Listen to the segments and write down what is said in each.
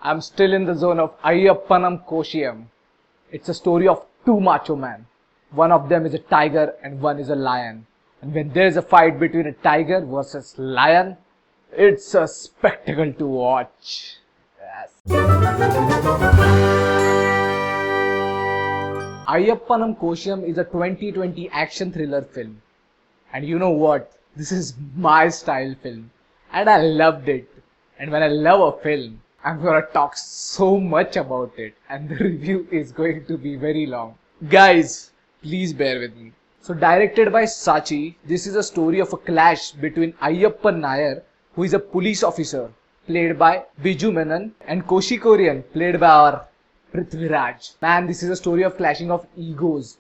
I'm still in the zone of Ayyappanum Koshiyum. It's a story of two macho men. One of them is a tiger and one is a lion. And when there's a fight between a tiger versus lion, it's a spectacle to watch. Yes. Ayyappanum Koshiyum is a 2020 action thriller film. And you know what? This is my style film. And I loved it. And when I love a film, I'm gonna talk so much about it. And the review is going to be very long. Guys, please bear with me. So directed by Sachy, this is a story of a clash between Ayyappan, who is a police officer, played by Biju Menon, and Koshiyum, played by our Prithviraj. Man, this is a story of clashing of egos.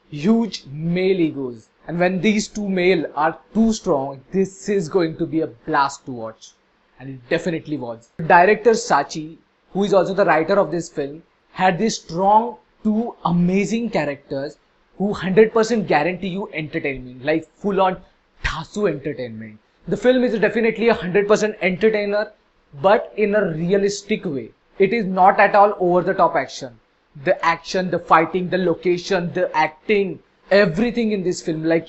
Huge male egos. And when these two male are too strong, this is going to be a blast to watch. And it definitely was. Director Sachy, who is also the writer of this film, had these strong two amazing characters who 100% guarantee you entertainment, like full on Thasu entertainment. The film is definitely a 100% entertainer, but in a realistic way. It is not at all over the top action. The fighting, the location, the acting, everything in this film, like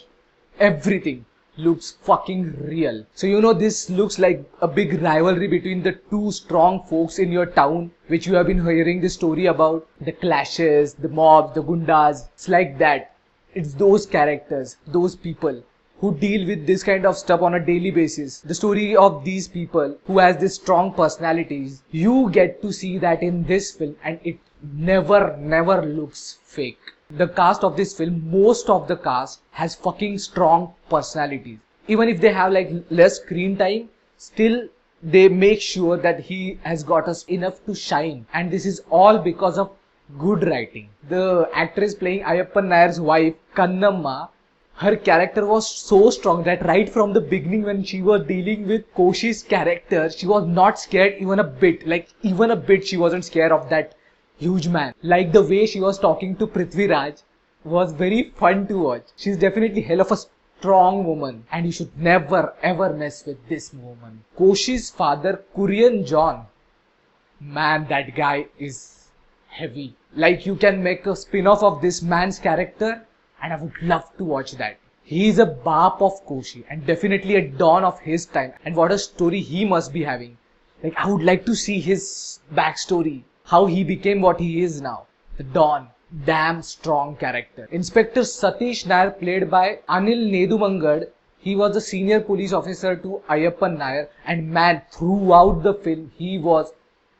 everything looks fucking real. So you know, this looks like a big rivalry between the two strong folks in your town, which you have been hearing the story about. The clashes, the mobs, the gundas. It's like that. It's those characters, those people who deal with this kind of stuff on a daily basis. The story of these people who has these strong personalities, you get to see that in this film, and it never looks fake. The cast of this film, most of the cast has fucking strong personalities. Even if they have like less screen time, still they make sure that he has got us enough to shine. And this is all because of good writing. The actress playing Ayyappan wife, Kannamma, her character was so strong that right from the beginning when she was dealing with Koshi's character, she was not scared even a bit. Like even a bit she wasn't scared of that huge man. Like the way she was talking to Prithviraj was very fun to watch. She's definitely hell of a strong woman, and you should never ever mess with this woman. Koshi's father, Korean John, man, that guy is heavy. Like you can make a spin-off of this man's character, and I would love to watch that. He is a Baap of Koshi and definitely a Don of his time, and what a story he must be having. Like I would like to see his backstory. How he became what he is now. The Don. Damn strong character. Inspector Satish Nair, played by Anil Nedumangad. He was a senior police officer to Ayyappan Nair, and man, throughout the film, he was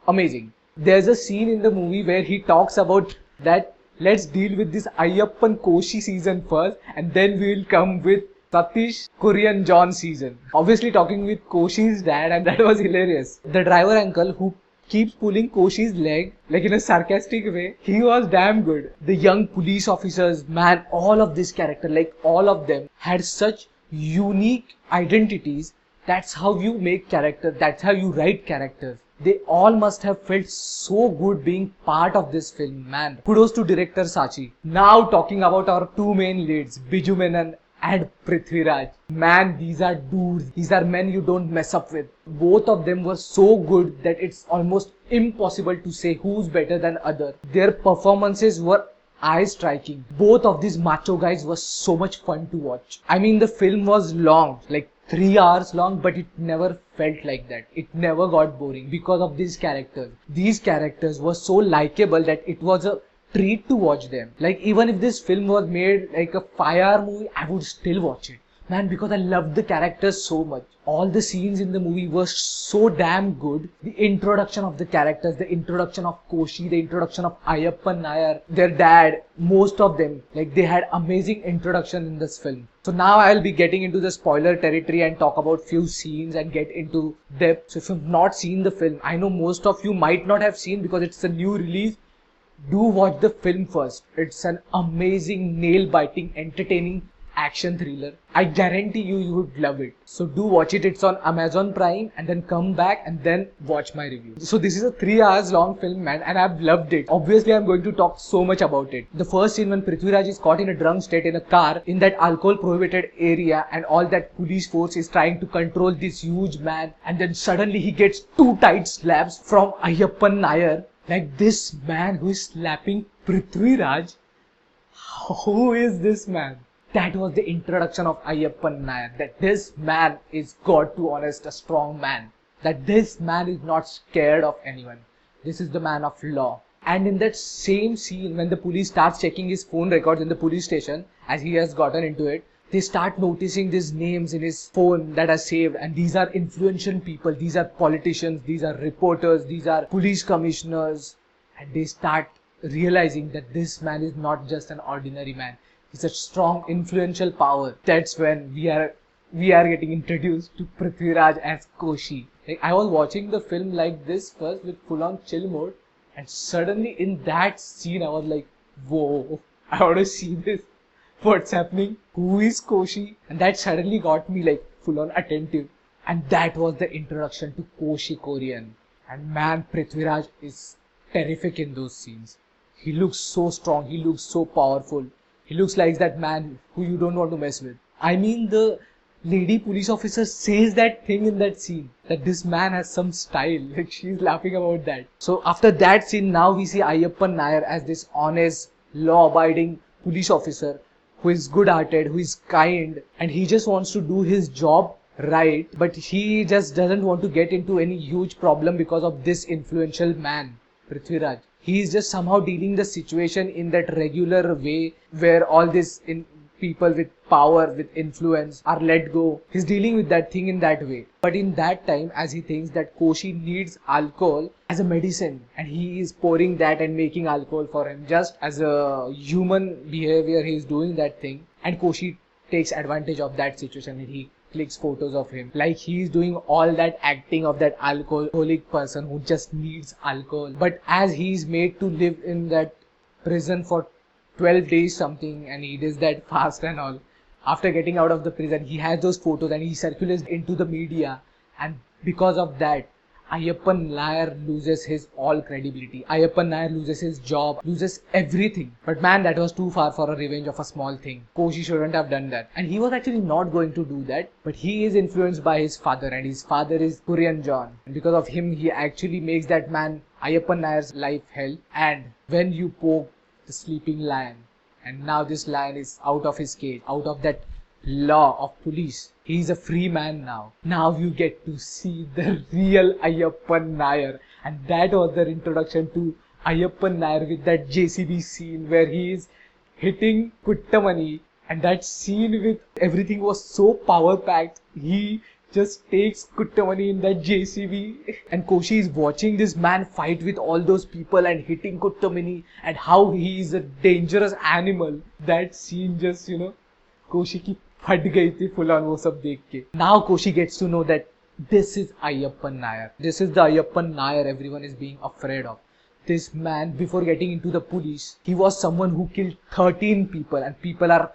amazing. There's a scene in the movie where he talks about that let's deal with this Ayyappan Koshi season first, and then we'll come with Satish Korean John season. Obviously talking with Koshi's dad, and that was hilarious. The driver uncle who keeps pulling Koshi's leg, like in a sarcastic way. He was damn good. The young police officers, man, all of this character, like all of them had such unique identities. That's how you make character. That's how you write characters. They all must have felt so good being part of this film, man. Kudos to director Sachy. Now talking about our two main leads, bijumenon and Prithviraj. Man, these are dudes. These are men you don't mess up with. Both of them were so good that it's almost impossible to say who's better than other. Their performances were eye-striking. Both of these macho guys were so much fun to watch. I mean, the film was long, like 3 hours long, but it never felt like that. It never got boring because of these characters. These characters were so likable that it was a treat to watch them. Like even if this film was made like a 5-hour movie, I would still watch it. Man, because I loved the characters so much. All the scenes in the movie were so damn good. The introduction of the characters, the introduction of Koshi, the introduction of Ayyappan Nair, their dad, most of them, like they had amazing introduction in this film. So now I'll be getting into the spoiler territory and talk about few scenes and get into depth. So if you've not seen the film, I know most of you might not have seen because it's a new release. Do watch the film first. It's an amazing, nail-biting, entertaining action thriller. I guarantee you would love it. So do watch it. It's on Amazon Prime, and then come back and then watch my review. So this is a 3 hours long film, man, and I've loved it. Obviously, I'm going to talk so much about it. The first scene when Prithviraj is caught in a drunk state in a car in that alcohol prohibited area, and all that police force is trying to control this huge man, and then suddenly he gets 2 tight slaps from Ayyappanum. Like, this man who is slapping Prithviraj, who is this man? That was the introduction of Ayyappanum. That this man is, God to honest, a strong man. That this man is not scared of anyone. This is the man of law. And in that same scene, when the police starts checking his phone records in the police station, as he has gotten into it, they start noticing these names in his phone that are saved, and these are influential people, these are politicians, these are reporters, these are police commissioners, and they start realizing that this man is not just an ordinary man. He's a strong, influential power. That's when we are getting introduced to Prithviraj as Koshi. Like, I was watching the film like this first with full-on chill mode, and suddenly in that scene I was like, whoa, I want to see this. What's happening? Who is Koshi? And that suddenly got me like full-on attentive. And that was the introduction to Koshi Korean. And man, Prithviraj is terrific in those scenes. He looks so strong. He looks so powerful. He looks like that man who you don't want to mess with. I mean, the lady police officer says that thing in that scene, that this man has some style. Like, she's laughing about that. So after that scene, now we see Ayyappanum as this honest, law-abiding police officer who is good-hearted, who is kind, and he just wants to do his job right, but he just doesn't want to get into any huge problem because of this influential man, Prithviraj. He is just somehow dealing the situation in that regular way where all these people with power, with influence are let go. He's dealing with that thing in that way. But in that time, as he thinks that Koshi needs alcohol as a medicine, and he is pouring that and making alcohol for him, just as a human behavior, he is doing that thing. And Koshi takes advantage of that situation, and he clicks photos of him. Like, he is doing all that acting of that alcoholic person who just needs alcohol. But as he is made to live in that prison for 12 days something, and he does that fast and all, after getting out of the prison, he has those photos and he circulates into the media, and because of that, Ayyappanum loses his all credibility. Ayyappanum loses his job, loses everything. But man, that was too far for a revenge of a small thing. Koshi shouldn't have done that. And he was actually not going to do that. But he is influenced by his father, and his father is Korean John. And because of him, he actually makes that man Ayyappanum's life hell. And when you poke the sleeping lion, and now this lion is out of his cage, out of that law of police, he is a free man now. Now you get to see the real Ayyappanum, and that was the introduction to Ayyappanum with that JCB scene where he is hitting Kuttamani, and that scene with everything was so power packed. He just takes Kuttamani in that JCB, and Koshi is watching this man fight with all those people and hitting Kuttamani, and how he is a dangerous animal. That scene just, Koshi की फट गई थी full on वो सब देख के. Now Koshi gets to know that this is Ayyappanum. This is the Ayyappanum everyone is being afraid of. This man, before getting into the police, he was someone who killed 13 people, and people are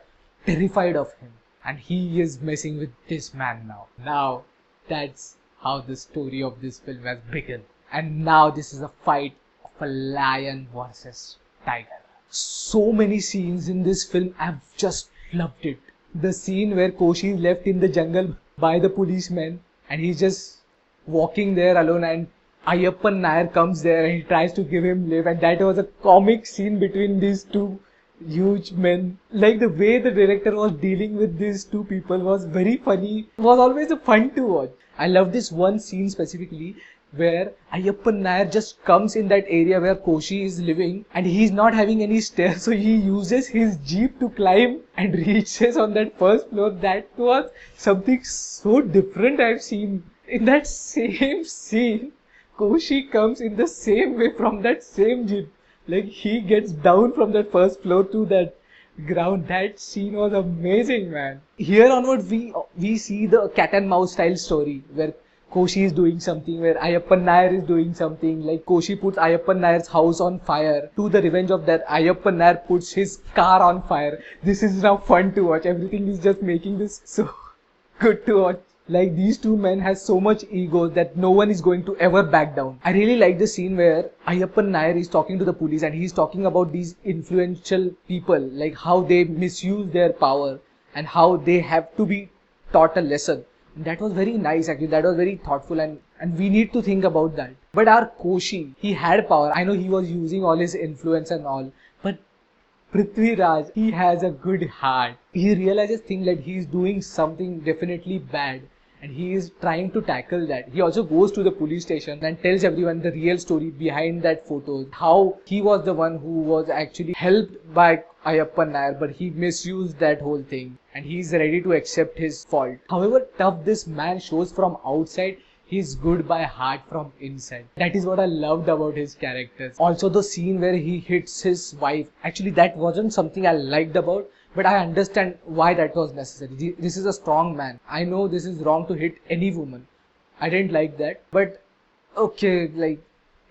terrified of him. And he is messing with this man now. Now, that's how the story of this film has begun. And now this is a fight of a lion versus tiger. So many scenes in this film, I've just loved it. The scene where Koshi is left in the jungle by the policeman, and he's just walking there alone, and Ayyappanum comes there and he tries to give him lift, and that was a comic scene between these two huge men. Like, the way the director was dealing with these two people was very funny. It was always a fun to watch. I love this one scene specifically where Ayyappanum just comes in that area where Koshi is living, and he's not having any stairs, so he uses his jeep to climb and reaches on that first floor. That was something so different I've seen. In that same scene, Koshi comes in the same way from that same jeep. Like, he gets down from that first floor to that ground. That scene was amazing, man. Here onwards, we see the cat and mouse style story where Koshi is doing something, where Ayyappan Nair is doing something. Like Koshi puts Ayyappan Nair's house on fire. To the revenge of that, Ayyappan Nair puts his car on fire. This is now fun to watch. Everything is just making this so good to watch. Like these two men has so much ego that no one is going to ever back down. I really like the scene where Ayyappan Nair is talking to the police and he's talking about these influential people, like how they misuse their power and how they have to be taught a lesson. That was very nice actually, that was very thoughtful, and we need to think about that. But our Koshi, he had power. I know he was using all his influence and all, but Prithviraj, he has a good heart. He realizes things like he's doing something definitely bad and he is trying to tackle that. He also goes to the police station and tells everyone the real story behind that photo. How he was the one who was actually helped by Ayyappan Nair, but he misused that whole thing and he's ready to accept his fault. However tough this man shows from outside, he's good by heart from inside. That is what I loved about his characters. Also the scene where he hits his wife, actually that wasn't something I liked about, but I understand why that was necessary. This is a strong man. I know this is wrong to hit any woman. I didn't like that, but okay, like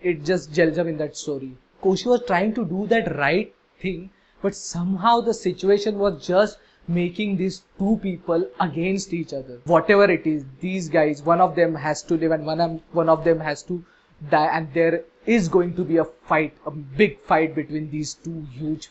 it just gels up in that story. Koshi was trying to do that right thing, but somehow the situation was just making these two people against each other. Whatever it is, these guys, one of them has to live and one of them has to die, and there is going to be a fight, a big fight between these two huge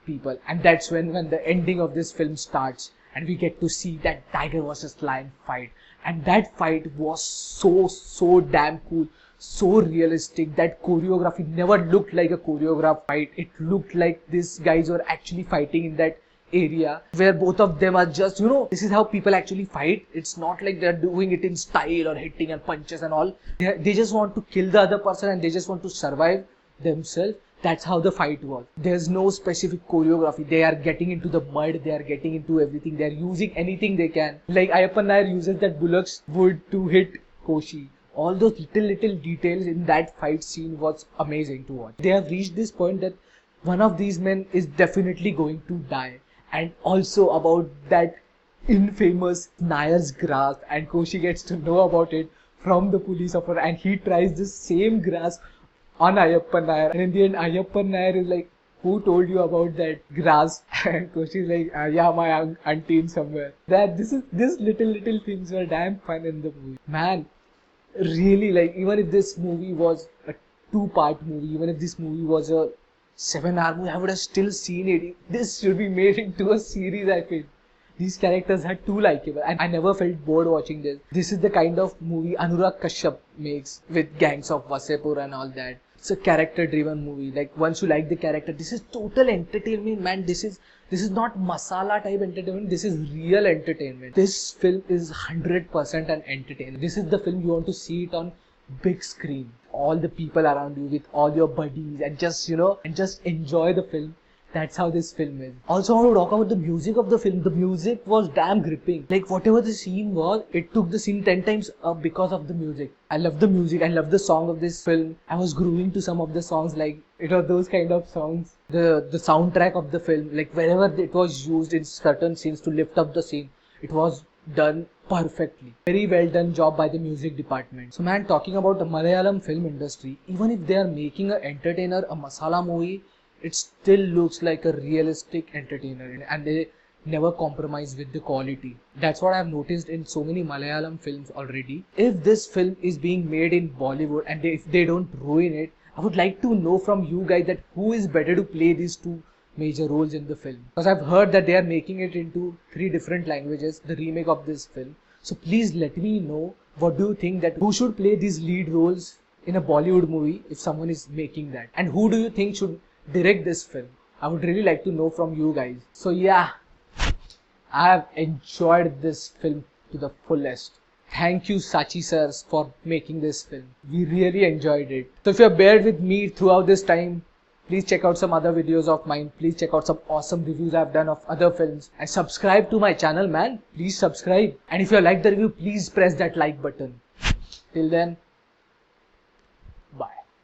people. And that's when the ending of this film starts and we get to see that tiger versus lion fight. And that fight was so damn cool, so realistic. That choreography never looked like a choreographed fight. It looked like these guys were actually fighting in that area where both of them are just, this is how people actually fight. It's not like they're doing it in style or hitting and punches and all. They just want to kill the other person and they just want to survive themselves. That's how the fight was. There's no specific choreography. They are getting into the mud, they are getting into everything, they are using anything they can. Like Ayyappan Nair uses that bullock's wood to hit Koshi. All those little details in that fight scene was amazing to watch. They have reached this point that one of these men is definitely going to die. And also about that infamous Nair's grasp, and Koshi gets to know about it from the police officer and he tries the same grasp on Ayyappan Nair, and in the end Ayyappan Nair is like, who told you about that grasp? And Koshi is like, yeah, my auntie in somewhere. This little things were damn fun in the movie. Man, really, like, even if this movie was a 2-part movie, even if this movie was a 7-hour movie, I would have still seen it. This should be made into a series, I feel. These characters are too likable and I never felt bored watching this. This is the kind of movie Anurag Kashyap makes with Gangs of Wasseypur and all that. It's a character driven movie. Like once you like the character, this is total entertainment, man. This is not masala type entertainment. This is real entertainment. This film is 100% an entertainment. This is the film you want to see it on big screen. All the people around you with all your buddies and just enjoy the film. That's how this film is. Also, I want to talk about the music of the film. The music was damn gripping. Like whatever the scene was, it took the scene 10 times up because of the music. I love the music. I love the song of this film. I was grooving to some of the songs, like it was those kind of songs. The soundtrack of the film, like wherever it was used in certain scenes to lift up the scene, it was done perfectly. Very well done job by the music department. So man, talking about the Malayalam film industry, even if they are making an entertainer, a masala movie, it still looks like a realistic entertainer and they never compromise with the quality. That's what I've noticed in so many Malayalam films already. If this film is being made in Bollywood and if they don't ruin it, I would like to know from you guys that who is better to play these two major roles in the film. Because I've heard that they are making it into 3 different languages, the remake of this film. So please let me know, what do you think, that who should play these lead roles in a Bollywood movie if someone is making that? And who do you think should direct this film? I would really like to know from you guys. So yeah, I have enjoyed this film to the fullest. Thank you Sachy sirs for making this film. We really enjoyed it. So if you have bared with me throughout this time, please check out some other videos of mine. Please check out some awesome reviews I've done of other films. And subscribe to my channel, man. Please subscribe. And if you like the review, please press that like button. Till then, bye.